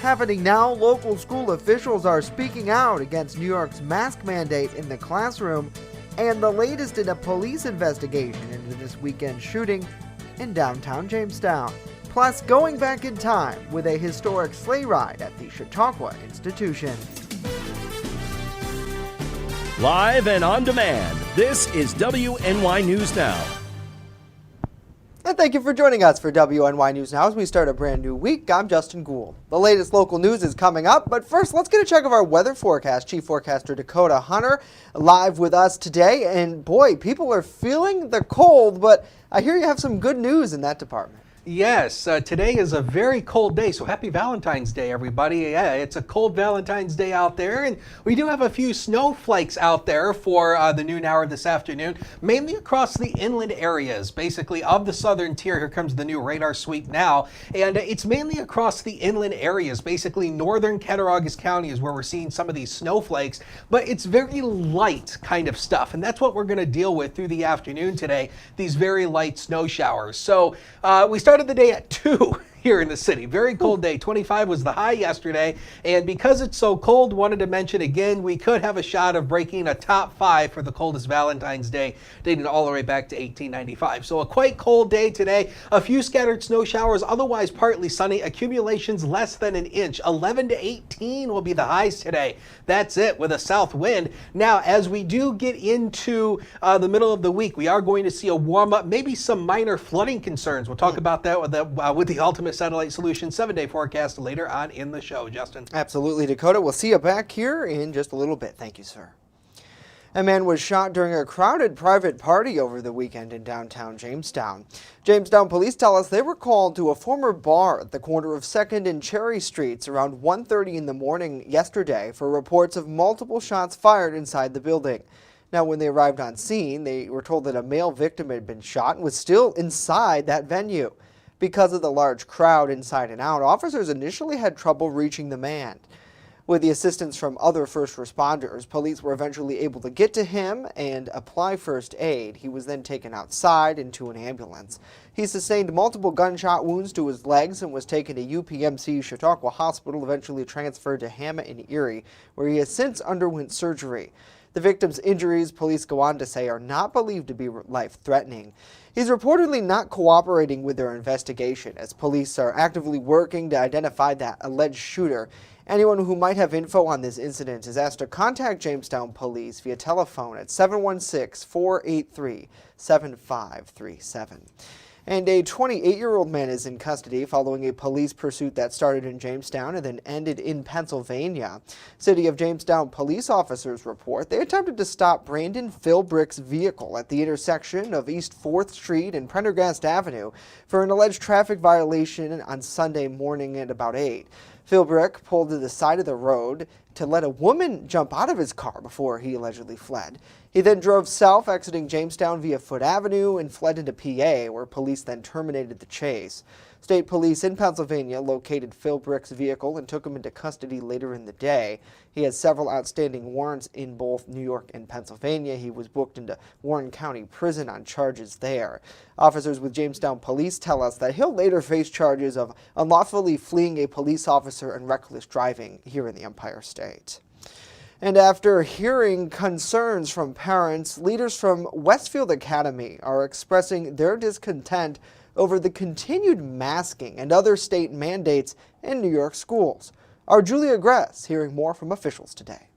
Happening now, local school officials are speaking out against New York's mask mandate in the classroom, and the latest in a police investigation into this weekend shooting in downtown Jamestown. Plus, going back in time with a historic sleigh ride at the Chautauqua institution. Live and on demand, this is WNY News Now. And thank you for joining us for WNY News Now as we start a brand new week. I'm Justin Gould. The latest local news is coming up, but first let's get a check of our weather forecast. Chief Forecaster Dakota Hunter live with us today. And boy, people are feeling the cold, but I hear you have some good news in that department. Yes, today is a very cold day, so happy Valentine's Day, everybody. Yeah, it's a cold Valentine's Day out there, and we do have a few snowflakes out there for the noon hour this afternoon, mainly across the inland areas, basically, of the southern tier. Here comes the new radar sweep now, and it's mainly across the inland areas. Basically, northern Cattaraugus County is where we're seeing some of these snowflakes, but it's very light kind of stuff, and that's what we're going to deal with through the afternoon today, these very light snow showers. So we started the day at 2 here in the city. Very cold day. 25 was the high yesterday. And because it's so cold, wanted to mention again, we could have a shot of breaking a top 5 for the coldest Valentine's Day, dating all the way back to 1895. So a quite cold day today. A few scattered snow showers, otherwise partly sunny. Accumulations less than an inch. 11 to 18 will be the highs today. That's it with a south wind. Now, as we do get into the middle of the week, we are going to see a warm up, maybe some minor flooding concerns. We'll talk about that with the Ultimate Satellite Solutions 7-day forecast later on in the show. Justin. Absolutely, Dakota. We'll see you back here in just a little bit. Thank you, sir. A man was shot during a crowded private party over the weekend in downtown Jamestown. Jamestown police tell us they were called to a former bar at the corner of 2nd and Cherry Streets around 1:30 in the morning yesterday for reports of multiple shots fired inside the building. Now, when they arrived on scene, they were told that a male victim had been shot and was still inside that venue. Because of the large crowd inside and out, officers initially had trouble reaching the man. With the assistance from other first responders, police were eventually able to get to him and apply first aid. He was then taken outside into an ambulance. He sustained multiple gunshot wounds to his legs and was taken to UPMC Chautauqua Hospital, eventually transferred to Hammett in Erie, where he has since underwent surgery. The victim's injuries, police go on to say, are not believed to be life-threatening. He's reportedly not cooperating with their investigation, as police are actively working to identify that alleged shooter. Anyone who might have info on this incident is asked to contact Jamestown Police via telephone at 716-483-7537. And a 28-year-old man is in custody following a police pursuit that started in Jamestown and then ended in Pennsylvania. City of Jamestown police officers report they attempted to stop Brandon Philbrick's vehicle at the intersection of East 4th Street and Prendergast Avenue for an alleged traffic violation on Sunday morning at about 8. Philbrick pulled to the side of the road to let a woman jump out of his car before he allegedly fled. He then drove south, exiting Jamestown via Foote Avenue and fled into PA, where police then terminated the chase. State police in Pennsylvania located Philbrick's vehicle and took him into custody later in the day. He has several outstanding warrants in both New York and Pennsylvania. He was booked into Warren County Prison on charges there. Officers with Jamestown Police tell us that he'll later face charges of unlawfully fleeing a police officer and reckless driving here in the Empire State. And after hearing concerns from parents, leaders from Westfield Academy are expressing their discontent over the continued masking and other state mandates in New York schools. Our Julia Gress hearing more from officials today.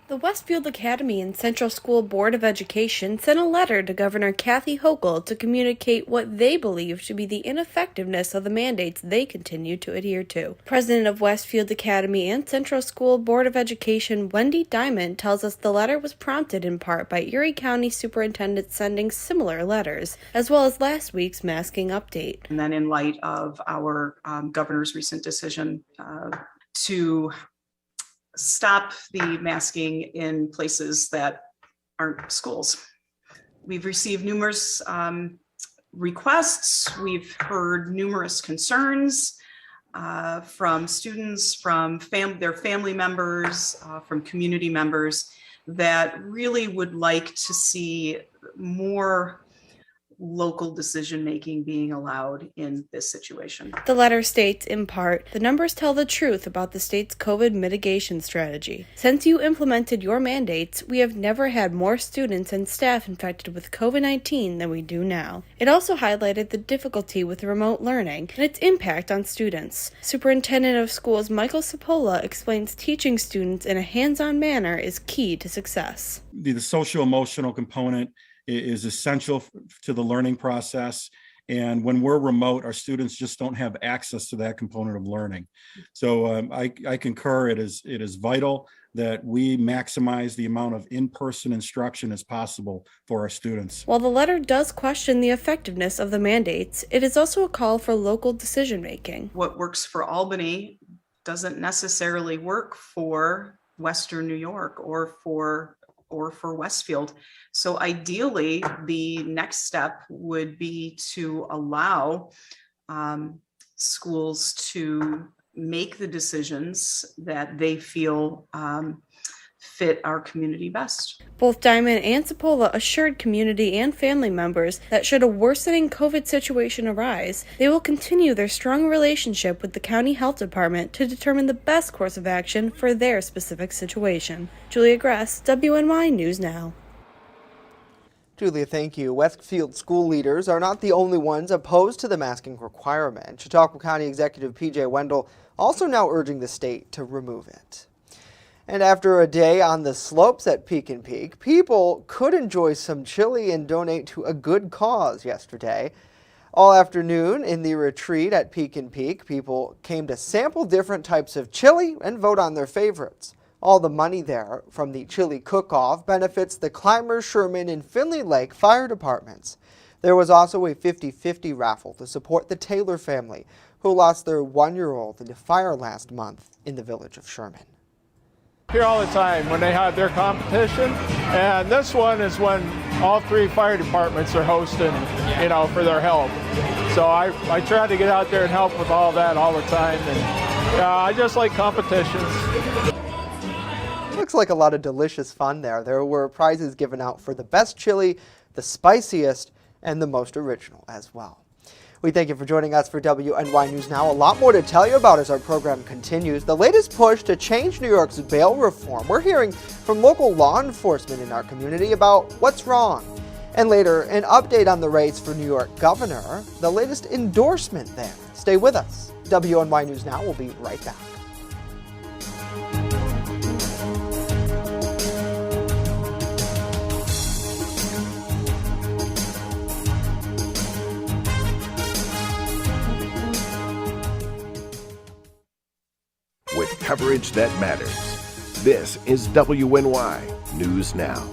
The Westfield Academy and Central School Board of Education sent a letter to Governor Kathy Hochul to communicate what they believe to be the ineffectiveness of the mandates they continue to adhere to. President of Westfield Academy and Central School Board of Education, Wendy Diamond, tells us the letter was prompted in part by Erie County superintendents sending similar letters, as well as last week's masking update. And then in light of our governor's recent decision to stop the masking in places that aren't schools. We've received numerous requests. We've heard numerous concerns from students, from their family members, from community members that really would like to see more local decision-making being allowed in this situation. The letter states, in part, the numbers tell the truth about the state's COVID mitigation strategy. Since you implemented your mandates, we have never had more students and staff infected with COVID-19 than we do now. It also highlighted the difficulty with remote learning and its impact on students. Superintendent of Schools Michael Cipolla explains teaching students in a hands-on manner is key to success. The social-emotional component is essential to the learning process. And when we're remote, our students just don't have access to that component of learning. So I concur, it is vital that we maximize the amount of in-person instruction as possible for our students. While the letter does question the effectiveness of the mandates, it is also a call for local decision-making. What works for Albany doesn't necessarily work for Western New York or for Westfield. So ideally, the next step would be to allow schools to make the decisions that they feel fit our community best. Both Diamond and Cipolla assured community and family members that should a worsening COVID situation arise, they will continue their strong relationship with the county health department to determine the best course of action for their specific situation. Julia Gress, WNY News Now. Julia, thank you. Westfield school leaders are not the only ones opposed to the masking requirement. Chautauqua County Executive P.J. Wendell also now urging the state to remove it. And after a day on the slopes at Peak and Peak, people could enjoy some chili and donate to a good cause yesterday. All afternoon in the retreat at Peak and Peak, people came to sample different types of chili and vote on their favorites. All the money there from the chili cook-off benefits the Clymer, Sherman, and Finley Lake fire departments. There was also a 50-50 raffle to support the Taylor family, who lost their 1-year-old in a fire last month in the village of Sherman. Here all the time when they have their competition, and this one is when all 3 fire departments are hosting, for their help. So I try to get out there and help with all that all the time, and I just like competitions. Looks like a lot of delicious fun there. There were prizes given out for the best chili, the spiciest, and the most original as well. We thank you for joining us for WNY News Now. A lot more to tell you about as our program continues. The latest push to change New York's bail reform. We're hearing from local law enforcement in our community about what's wrong. And later, an update on the race for New York governor, the latest endorsement there. Stay with us. WNY News Now will be right back. With coverage that matters. This is WNY News Now.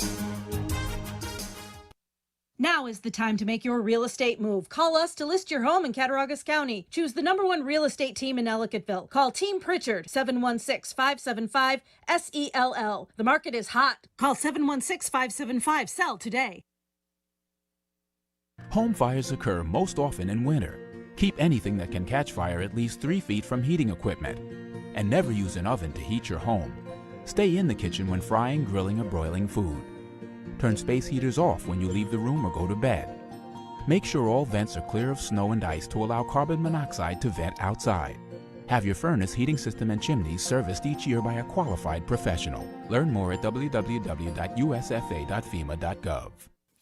Now is the time to make your real estate move. Call us to list your home in Cattaraugus County. Choose the #1 real estate team in Ellicottville. Call Team Pritchard, 716-575-SELL. The market is hot. Call 716-575-SELL today. Home fires occur most often in winter. Keep anything that can catch fire at least 3 feet from heating equipment. And never use an oven to heat your home. Stay in the kitchen when frying, grilling, or broiling food. Turn space heaters off when you leave the room or go to bed. Make sure all vents are clear of snow and ice to allow carbon monoxide to vent outside. Have your furnace, heating system, and chimneys serviced each year by a qualified professional. Learn more at www.usfa.fema.gov.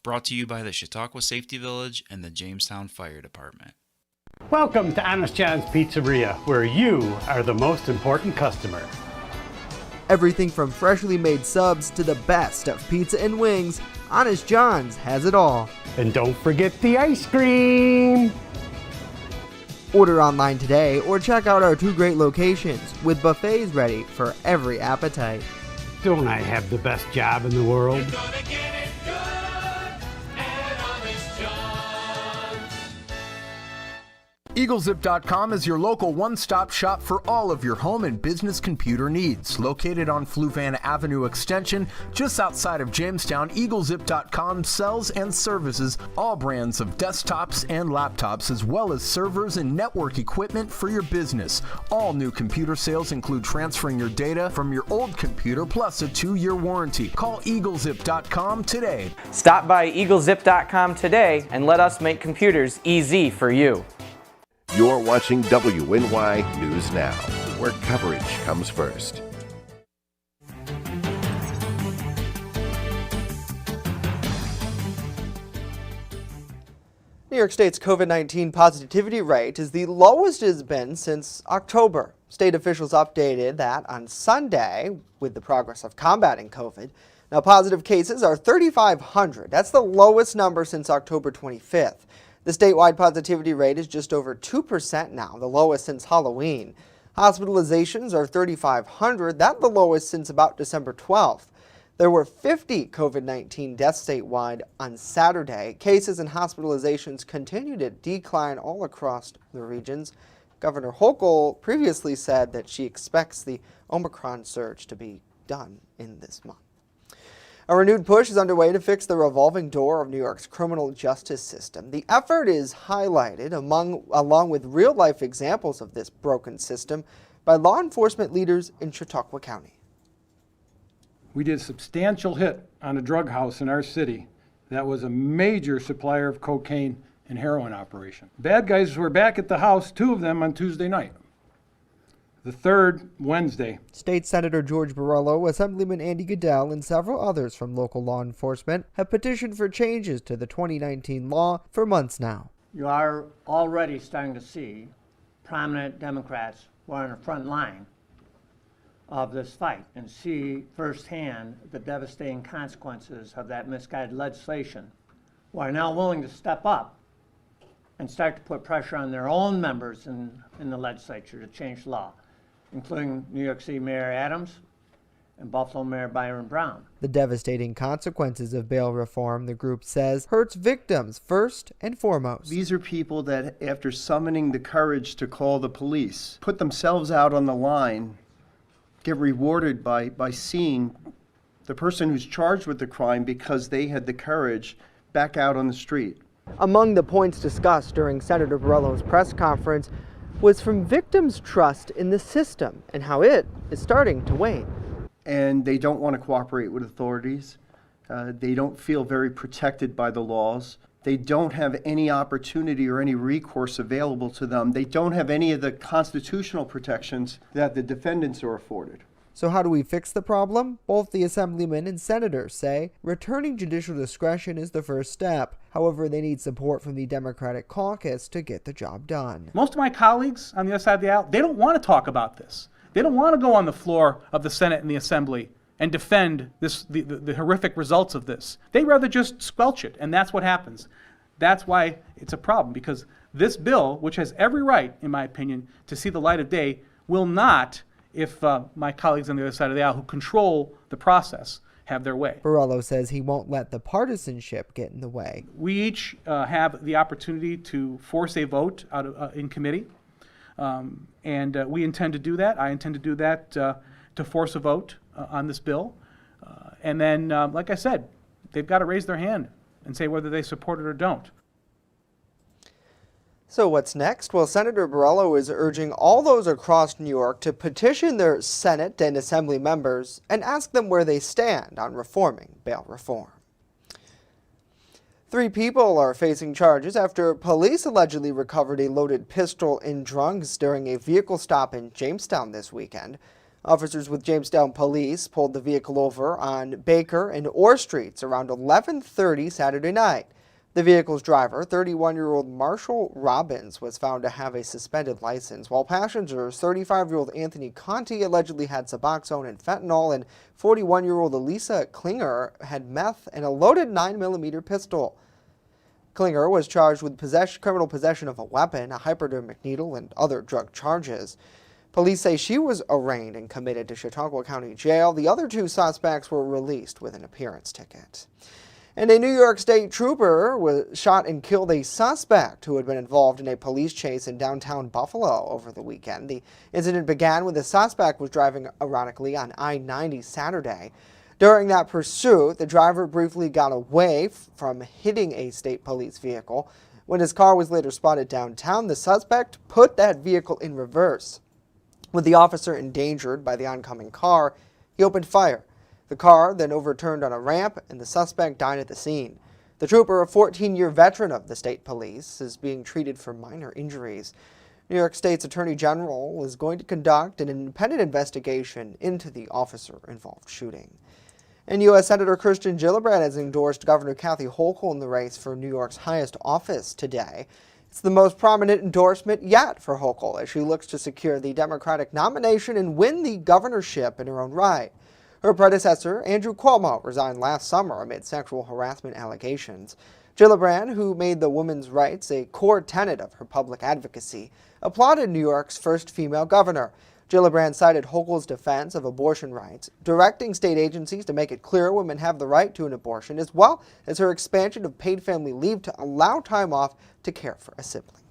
Brought to you by the Chautauqua Safety Village and the Jamestown Fire Department. Welcome to Honest John's Pizzeria, where you are the most important customer. Everything from freshly made subs to the best of pizza and wings, Honest John's has it all. And don't forget the ice cream! Order online today or check out our 2 great locations with buffets ready for every appetite. Don't I have the best job in the world? EagleZip.com is your local one-stop shop for all of your home and business computer needs. Located on Fluvan Avenue Extension, just outside of Jamestown, EagleZip.com sells and services all brands of desktops and laptops, as well as servers and network equipment for your business. All new computer sales include transferring your data from your old computer plus a 2-year warranty. Call EagleZip.com today. Stop by EagleZip.com today and let us make computers easy for you. You're watching WNY News Now, where coverage comes first. New York State's COVID-19 positivity rate is the lowest it has been since October. State officials updated that on Sunday with the progress of combating COVID. Now, positive cases are 3,500. That's the lowest number since October 25th. The statewide positivity rate is just over 2% now, the lowest since Halloween. Hospitalizations are 3,500. That's the lowest since about December 12th. There were 50 COVID-19 deaths statewide on Saturday. Cases and hospitalizations continue to decline all across the regions. Governor Hochul previously said that she expects the Omicron surge to be done in this month. A renewed push is underway to fix the revolving door of New York's criminal justice system. The effort is highlighted along with real-life examples of this broken system by law enforcement leaders in Chautauqua County. We did a substantial hit on a drug house in our city that was a major supplier of cocaine and heroin operation. Bad guys were back at the house, 2 of them on Tuesday night. The third, Wednesday. State Senator George Borrello, Assemblyman Andy Goodell, and several others from local law enforcement have petitioned for changes to the 2019 law for months now. You are already starting to see prominent Democrats who are on the front line of this fight and see firsthand the devastating consequences of that misguided legislation, who are now willing to step up and start to put pressure on their own members in the legislature to change the law, including New York City Mayor Adams and Buffalo Mayor Byron Brown. The devastating consequences of bail reform, the group says, hurts victims first and foremost. These are people that, after summoning the courage to call the police, put themselves out on the line, get rewarded by seeing the person who's charged with the crime because they had the courage back out on the street. Among the points discussed during Senator Borrello's press conference was from victims' trust in the system and how it is starting to wane. And they don't want to cooperate with authorities. They don't feel very protected by the laws. They don't have any opportunity or any recourse available to them. They don't have any of the constitutional protections that the defendants are afforded. So how do we fix the problem? Both the assemblymen and senators say returning judicial discretion is the first step. However, they need support from the Democratic caucus to get the job done. Most of my colleagues on the other side of the aisle, they don't want to talk about this. They don't want to go on the floor of the Senate and the Assembly and defend the horrific results of this. They'd rather just squelch it, and that's what happens. That's why it's a problem, because this bill, which has every right, in my opinion, to see the light of day, will not, if my colleagues on the other side of the aisle who control the process have their way. Borrello says he won't let the partisanship get in the way. We each have the opportunity to force a vote in committee, and we intend to do that. I intend to do that to force a vote on this bill. And then, like I said, they've got to raise their hand and say whether they support it or don't. So what's next? Well, Senator Borrello is urging all those across New York to petition their Senate and Assembly members and ask them where they stand on reforming bail reform. 3 people are facing charges after police allegedly recovered a loaded pistol and drugs during a vehicle stop in Jamestown this weekend. Officers with Jamestown Police pulled the vehicle over on Baker and Orr Streets around 11:30 Saturday night. The vehicle's driver, 31-year-old Marshall Robbins, was found to have a suspended license, while passengers, 35-year-old Anthony Conti, allegedly had Suboxone and fentanyl, and 41-year-old Elisa Klinger had meth and a loaded 9mm pistol. Klinger was charged with criminal possession of a weapon, a hypodermic needle, and other drug charges. Police say she was arraigned and committed to Chautauqua County Jail. The other 2 suspects were released with an appearance ticket. And a New York State trooper was shot and killed a suspect who had been involved in a police chase in downtown Buffalo over the weekend. The incident began when the suspect was driving ironically on I-90 Saturday. During that pursuit, the driver briefly got away from hitting a state police vehicle. When his car was later spotted downtown, the suspect put that vehicle in reverse. With the officer endangered by the oncoming car, he opened fire. The car then overturned on a ramp, and the suspect died at the scene. The trooper, a 14-year veteran of the state police, is being treated for minor injuries. New York State's Attorney General is going to conduct an independent investigation into the officer-involved shooting. And U.S. Senator Kirsten Gillibrand has endorsed Governor Kathy Hochul in the race for New York's highest office today. It's the most prominent endorsement yet for Hochul as she looks to secure the Democratic nomination and win the governorship in her own right. Her predecessor, Andrew Cuomo, resigned last summer amid sexual harassment allegations. Gillibrand, who made the women's rights a core tenet of her public advocacy, applauded New York's first female governor. Gillibrand cited Hochul's defense of abortion rights, directing state agencies to make it clear women have the right to an abortion, as well as her expansion of paid family leave to allow time off to care for a sibling.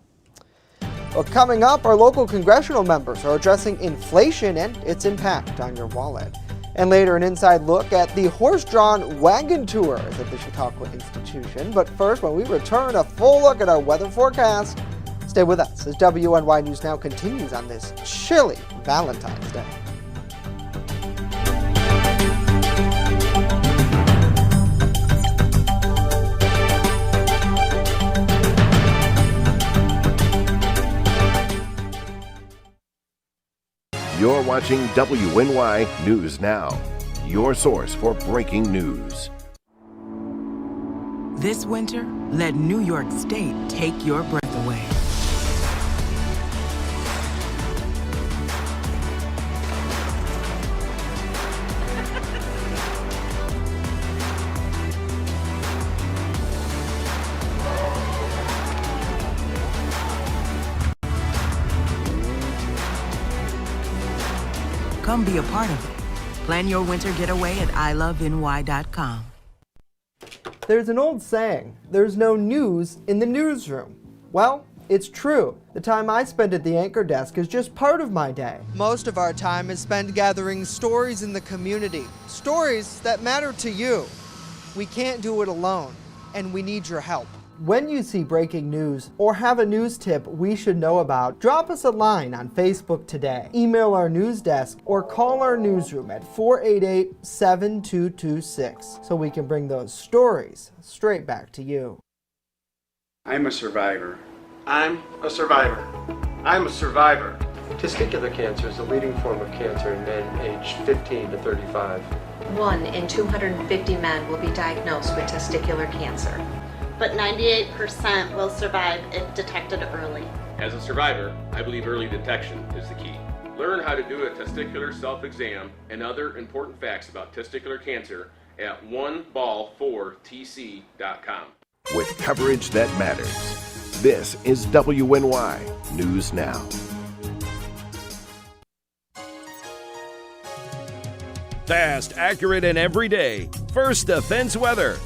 Well, coming up, our local congressional members are addressing inflation and its impact on your wallet. And later, an inside look at the horse-drawn Wagon tours at the Chautauqua institution. But first, when we return, a full look at our weather forecast. Stay with us as WNY News Now continues on this chilly Valentine's Day. You're watching WNY News Now, your source for breaking news. This winter, let New York State take your breath away. Come be a part of it. Plan your winter getaway at iloveny.com. There's an old saying, there's no news in the newsroom. Well, it's true. The time I spend at the anchor desk is just part of my day. Most of our time is spent gathering stories in the community, stories that matter to you. We can't do it alone, and we need your help. When you see breaking news or have a news tip we should know about, drop us a line on Facebook today, email our news desk, or call our newsroom at 488-7226 so we can bring those stories straight back to you. I'm a survivor. I'm a survivor. I'm a survivor. Testicular cancer is the leading form of cancer in men aged 15 to 35. 1 in 250 men will be diagnosed with testicular cancer. But 98% will survive if detected early. As a survivor, I believe early detection is the key. Learn how to do a testicular self-exam and other important facts about testicular cancer at oneball4tc.com. With coverage that matters, this is WNY News Now. Fast, accurate, and everyday. First Defense Weather.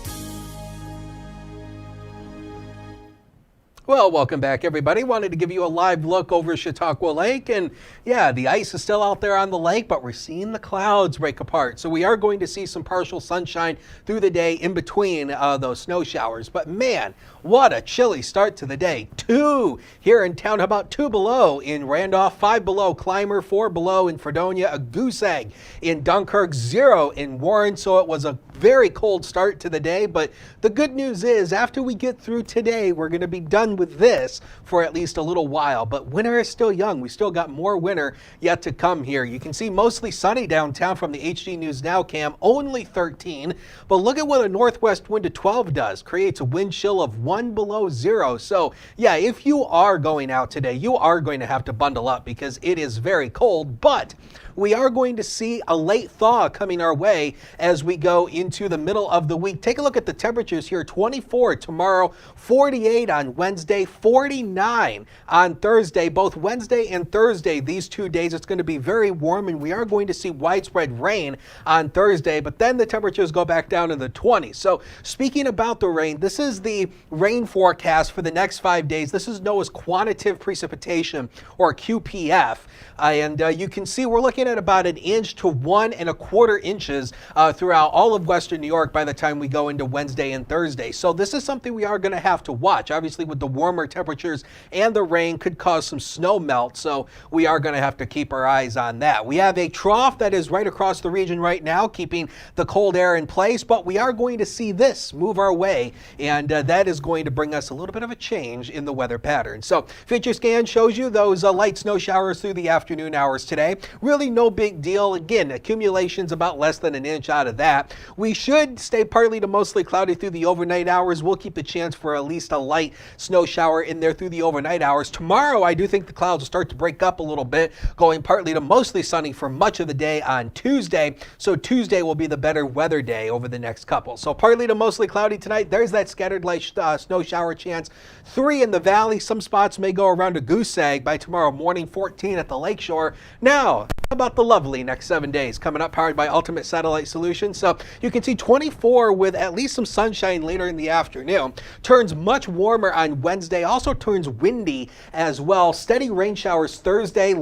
Well, welcome back, everybody. Wanted to give you a live look over Chautauqua Lake. And yeah, the ice is still out there on the lake, but we're seeing the clouds break apart. So we are going to see some partial sunshine through the day in between those snow showers. But man, what a chilly start to the day. 2 here in town. How about 2 below in Randolph, 5 below Clymer, 4 below in Fredonia, a goose egg in Dunkirk, 0 in Warren. So it was a very cold start to the day. But the good news is after we get through today, we're going to be done with this for at least a little while. But winter is still young. We still got more winter yet to come here. You can see mostly sunny downtown from the HD News Now cam, only 13. But look at what a northwest wind of 12 does. Creates a wind chill of 1 below 0. So yeah, if you are going out today, you are going to have to bundle up because it is very cold. But we are going to see a late thaw coming our way as we go into into the middle of the week. Take a look at the temperatures here. 24 tomorrow, 48 on Wednesday, 49 on Thursday. Both Wednesday and Thursday, these 2 days, it's going to be very warm, and we are going to see widespread rain on Thursday, but then the temperatures go back down in the 20s. So speaking about the rain, this is the rain forecast for the next 5 days. This is known as quantitative precipitation, or QPF. And you can see we're looking at about 1 inch to 1 1/4 inches throughout all of western New York by the time we go into Wednesday and Thursday. So this is something we are going to have to watch. Obviously, with the warmer temperatures and the rain could cause some snow melt, so we are going to have to keep our eyes on that. We have a trough that is right across the region right now, keeping the cold air in place, but we are going to see this move our way, and that is going to bring us a little bit of a change in the weather pattern. So future scan shows you those light snow showers through the afternoon hours today. Really no big deal. Again, accumulations about less than 1 inch out of that. We should stay partly to mostly cloudy through the overnight hours. We'll keep the chance for at least a light snow shower in there through the overnight hours. Tomorrow, I do think the clouds will start to break up a little bit, going partly to mostly sunny for much of the day on Tuesday. So Tuesday will be the better weather day over the next couple. So partly to mostly cloudy tonight. There's that scattered light snow shower chance. 3 in the valley. Some spots may go around a goose egg by tomorrow morning. 14 at the lakeshore. Now, how about the lovely next 7 days coming up, powered by Ultimate Satellite Solutions? So you can see 24 with at least some sunshine later in the afternoon. Turns much warmer on Wednesday. Also turns windy as well. Steady rain showers Thursday.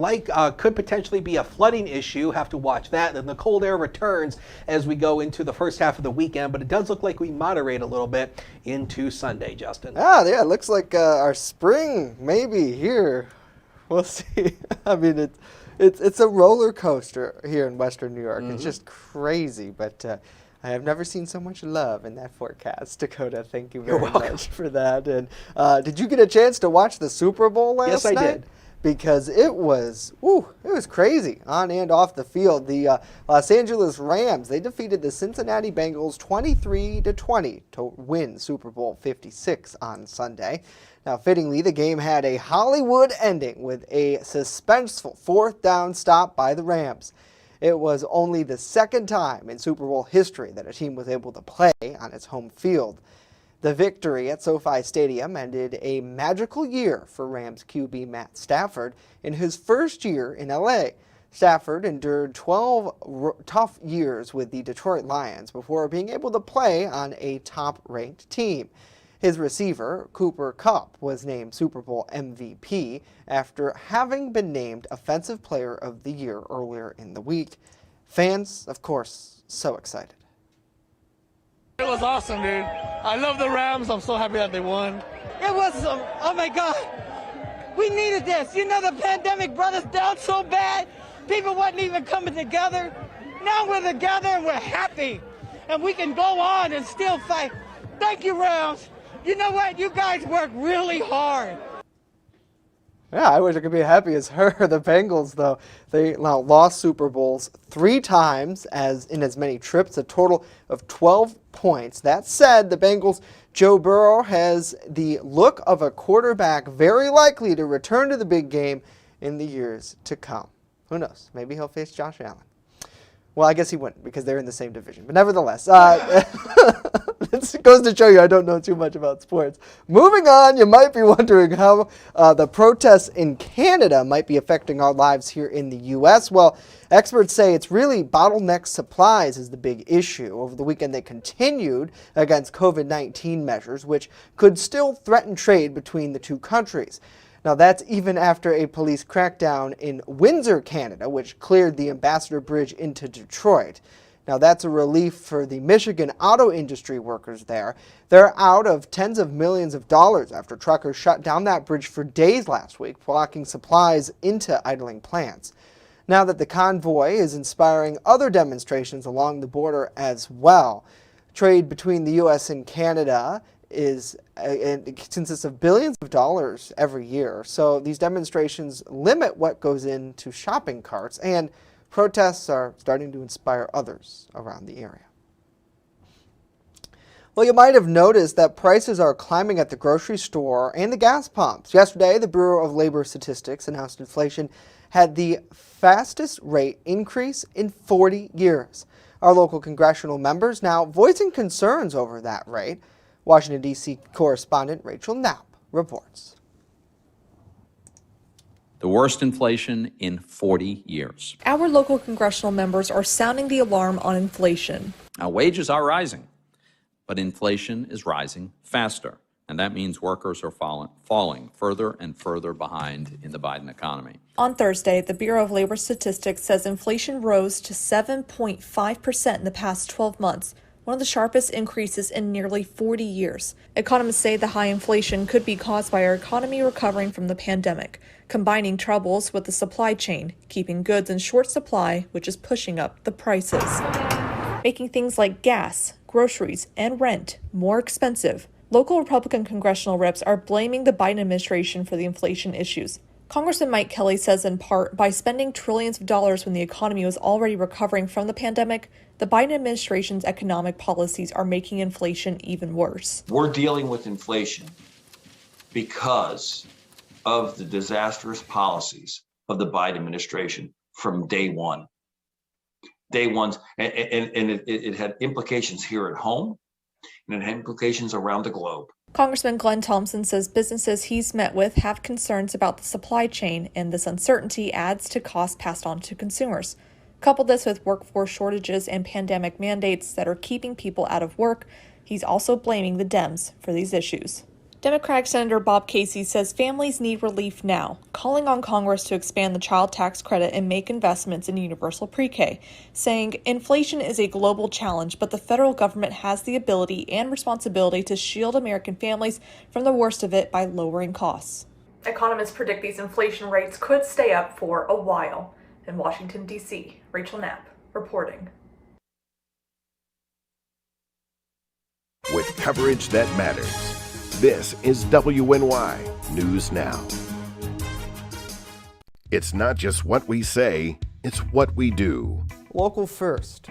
Could potentially be a flooding issue. Have to watch that. And the cold air returns as we go into the first half of the weekend. But it does look like we moderate a little bit into Sunday, Justin. Yeah, it looks like our spring maybe here. We'll see. I mean, it's a roller coaster here in Western New York. It's just crazy, but I have never seen so much love in that forecast. Dakota, thank you very much for that. And did you get a chance to watch the Super Bowl last night? Yes, I did. Because it was crazy on and off the field. The Los Angeles Rams, they defeated the Cincinnati Bengals 23-20 to win Super Bowl 56 on Sunday. Now, fittingly, the game had a Hollywood ending with a suspenseful 4th down stop by the Rams. It was only the second time in Super Bowl history that a team was able to play on its home field. The victory at SoFi Stadium ended a magical year for Rams QB Matt Stafford in his first year in LA. Stafford endured 12 tough years with the Detroit Lions before being able to play on a top-ranked team. His receiver, Cooper Kupp, was named Super Bowl MVP after having been named Offensive Player of the Year earlier in the week. Fans, of course, so excited. It was awesome, dude. I love the Rams. I'm so happy that they won. It was, oh my God. We needed this. You know, the pandemic brought us down so bad. People wasn't even coming together. Now we're together and we're happy. And we can go on and still fight. Thank you, Rams. You know what? You guys work really hard. Yeah, I wish I could be happy as her. The Bengals, though, they now lost Super Bowls 3 times in as many trips, a total of 12 points. That said, the Bengals' Joe Burrow has the look of a quarterback very likely to return to the big game in the years to come. Who knows? Maybe he'll face Josh Allen. Well, I guess he wouldn't because they're in the same division. But nevertheless, this goes to show you I don't know too much about sports. Moving on, you might be wondering how the protests in Canada might be affecting our lives here in the U.S. Well, experts say it's really bottleneck supplies is the big issue. Over the weekend, they continued against COVID-19 measures, which could still threaten trade between the two countries. Now, that's even after a police crackdown in Windsor, Canada, which cleared the Ambassador Bridge into Detroit. Now, that's a relief for the Michigan auto industry workers there. They're out of tens of millions of dollars after truckers shut down that bridge for days last week, blocking supplies into idling plants. Now that the convoy is inspiring other demonstrations along the border as well. Trade between the U.S. and Canada it consists of billions of dollars every year. So these demonstrations limit what goes into shopping carts, and protests are starting to inspire others around the area. Well, you might have noticed that prices are climbing at the grocery store and the gas pumps. Yesterday, the Bureau of Labor Statistics announced inflation had the fastest rate increase in 40 years. Our local congressional members now voicing concerns over that rate. Washington, D.C. correspondent Rachel Knapp reports. The worst inflation in 40 years. Our local congressional members are sounding the alarm on inflation. Now, wages are rising, but inflation is rising faster. And that means workers are falling further and further behind in the Biden economy. On Thursday, the Bureau of Labor Statistics says inflation rose to 7.5% in the past 12 months, one of the sharpest increases in nearly 40 years. Economists say the high inflation could be caused by our economy recovering from the pandemic, combining troubles with the supply chain, keeping goods in short supply, which is pushing up the prices, making things like gas, groceries, and rent more expensive. Local Republican congressional reps are blaming the Biden administration for the inflation issues. Congressman Mike Kelly says in part, by spending trillions of dollars when the economy was already recovering from the pandemic, the Biden administration's economic policies are making inflation even worse. We're dealing with inflation because of the disastrous policies of the Biden administration from day one. Day one, and it had implications here at home, and it had implications around the globe. Congressman Glenn Thompson says businesses he's met with have concerns about the supply chain, and this uncertainty adds to costs passed on to consumers. Couple this with workforce shortages and pandemic mandates that are keeping people out of work, he's also blaming the Dems for these issues. Democratic Senator Bob Casey says families need relief now, calling on Congress to expand the child tax credit and make investments in universal pre-K, saying inflation is a global challenge, but the federal government has the ability and responsibility to shield American families from the worst of it by lowering costs. Economists predict these inflation rates could stay up for a while. In Washington, D.C., Rachel Knapp reporting. With coverage that matters. This is WNY News Now. It's not just what we say, it's what we do. Local first.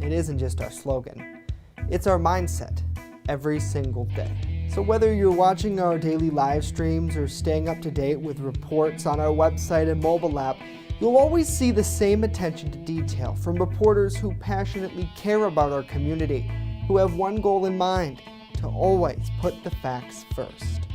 It isn't just our slogan. It's our mindset every single day. So whether you're watching our daily live streams or staying up to date with reports on our website and mobile app, you'll always see the same attention to detail from reporters who passionately care about our community, who have one goal in mind: to always put the facts first.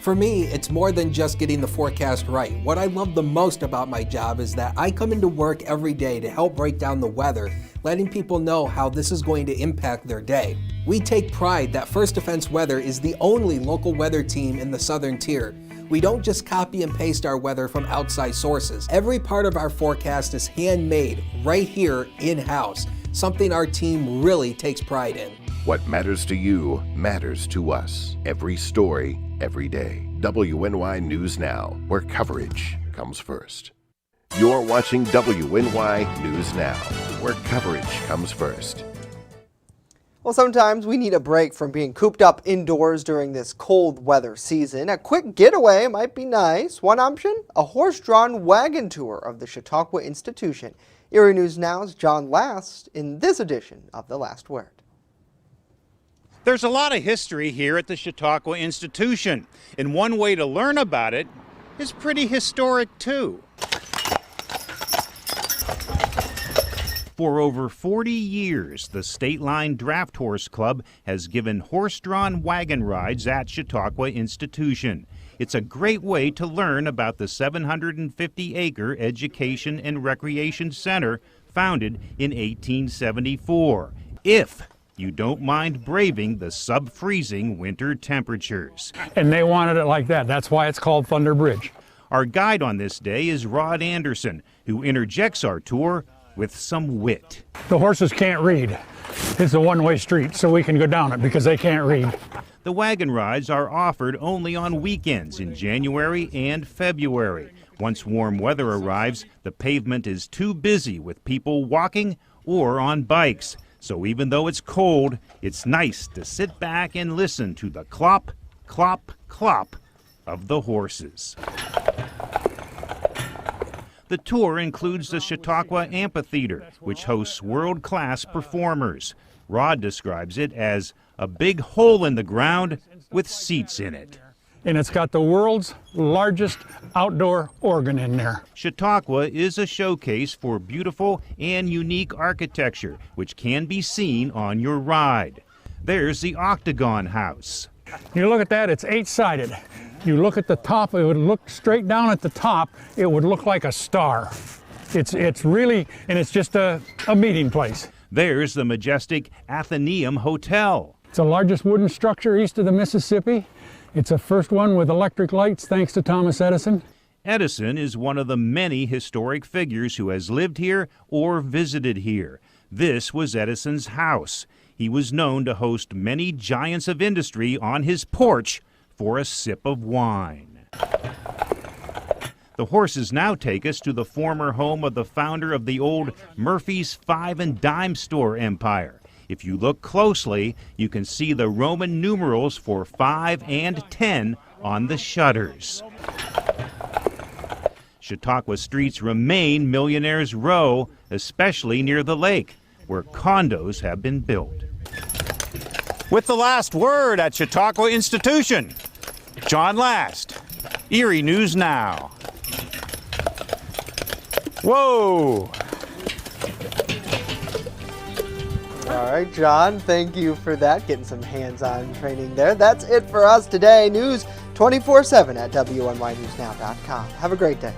For me, it's more than just getting the forecast right. What I love the most about my job is that I come into work every day to help break down the weather, letting people know how this is going to impact their day. We take pride that First Defense Weather is the only local weather team in the Southern Tier. We don't just copy and paste our weather from outside sources. Every part of our forecast is handmade right here in-house, something our team really takes pride in. What matters to you matters to us. Every story, every day. WNY News Now, where coverage comes first. You're watching WNY News Now, where coverage comes first. Well, sometimes we need a break from being cooped up indoors during this cold weather season. A quick getaway might be nice. One option, a horse-drawn wagon tour of the Chautauqua institution. Erie News Now's John Last in this edition of The Last Word. There's a lot of history here at the Chautauqua Institution, and one way to learn about it is pretty historic too. For over 40 years, the State Line Draft Horse Club has given horse-drawn wagon rides at Chautauqua Institution. It's a great way to learn about the 750-acre Education and Recreation Center founded in 1874. If you don't mind braving the sub-freezing winter temperatures. And they wanted it like that. That's why it's called Thunder Bridge. Our guide on this day is Rod Anderson, who interjects our tour with some wit. The horses can't read. It's a one-way street, so we can go down it because they can't read. The wagon rides are offered only on weekends in January and February. Once warm weather arrives, the pavement is too busy with people walking or on bikes. So even though it's cold, it's nice to sit back and listen to the clop, clop, clop of the horses. The tour includes the Chautauqua Amphitheater, which hosts world-class performers. Rod describes it as a big hole in the ground with seats in it. and it's got the world's largest outdoor organ in there. Chautauqua is a showcase for beautiful and unique architecture, which can be seen on your ride. There's the Octagon House. You look at that, it's 8-sided. You look at the top, it would look straight down at the top, it would look like a star. It's really, and it's just a meeting place. There's the majestic Athenaeum Hotel. It's the largest wooden structure east of the Mississippi. It's the first one with electric lights, thanks to Thomas Edison. Edison is one of the many historic figures who has lived here or visited here. This was Edison's house. He was known to host many giants of industry on his porch for a sip of wine. The horses now take us to the former home of the founder of the old Murphy's 5 and Dime store empire. If you look closely, you can see the Roman numerals for 5 and 10 on the shutters. Chautauqua streets remain Millionaire's Row, especially near the lake, where condos have been built. With the last word at Chautauqua Institution, John Last, Erie News Now. Whoa! All right, John, thank you for that, getting some hands-on training there. That's it for us today. News 24/7 at WNYNewsNow.com. Have a great day.